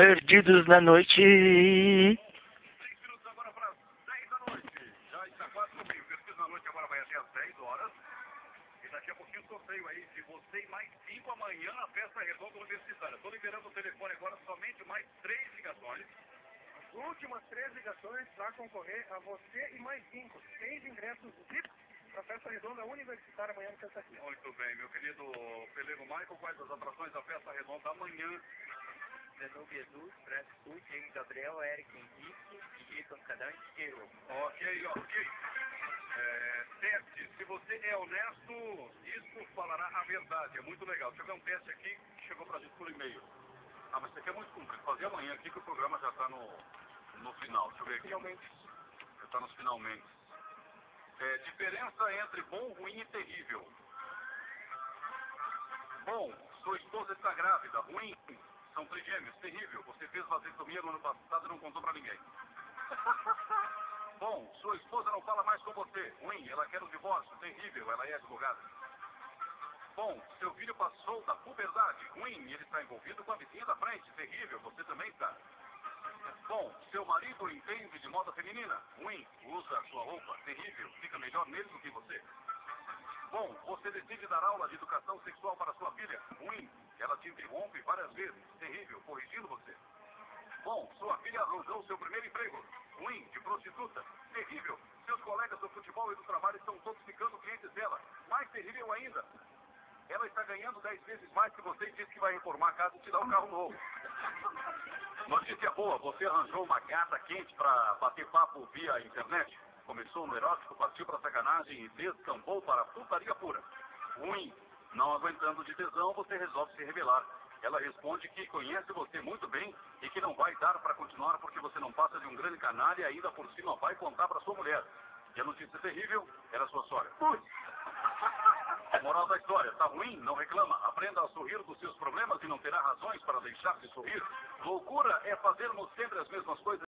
Perdidos na noite. 6 minutos agora para as 10 da noite. Já está quase no meio. Perdidos na noite agora vai até às 10 horas. E daqui a pouquinho sorteio aí de você e mais 5 amanhã na festa redonda universitária. Estou liberando o telefone agora, somente mais 3 ligações. As últimas 3 ligações para concorrer a você e mais 5. 6 ingressos VIP para a festa redonda universitária amanhã no sexta-feira. Muito bem, meu querido Pelego Michael, quais as atrações da festa redonda amanhã? Danube Edu, Francisco Sul, James Gabriel, Eric Henrique, DJ Pancadão e DJ Robo. Ok. Teste, se você é honesto, isso falará a verdade. É muito legal. Deixa eu ver um teste aqui que chegou pra gente por e-mail. Ah, mas isso aqui é muito cumprido. Fazer amanhã aqui que o programa já está no final. Deixa eu ver aqui. Finalmente. Já está nos finalmente. Diferença entre bom, ruim e terrível. Bom, sua esposa está grávida. Ruim, são trigêmeos. Terrível, você fez vasectomia no ano passado e não contou pra ninguém. Bom, sua esposa não fala mais com você. Ruim, ela quer o divórcio. Terrível, ela é advogada. Bom, seu filho passou da puberdade. Ruim, ele está envolvido com a vizinha da frente. Terrível, você também está. Bom, seu marido entende de moda feminina. Ruim, usa a sua roupa. Terrível, fica melhor nele do que você. Bom, você decide dar aula de educação sexual para sua filha. Ruim, ela te interrompe várias vezes. Terrível, corrigindo você. Bom, sua filha arranjou seu primeiro emprego. Ruim, de prostituta. Terrível, seus colegas do futebol e do trabalho estão todos ficando clientes dela. Mais terrível ainda, ela está ganhando 10 vezes mais que você e disse que vai reformar a casa e te dar um carro novo. Notícia boa, você arranjou uma gata quente para bater papo via internet. Começou no erótico, partiu para sacanagem e descampou para putaria pura. Ruim, não aguentando de tesão, você resolve se revelar. Ela responde que conhece você muito bem e que não vai dar para continuar porque você não passa de um grande canalha e ainda por cima vai contar para sua mulher. E a notícia terrível era sua sogra. Moral da história, tá ruim? Não reclama. Aprenda a sorrir dos seus problemas e não terá razões para deixar de sorrir. Loucura é fazermos sempre as mesmas coisas.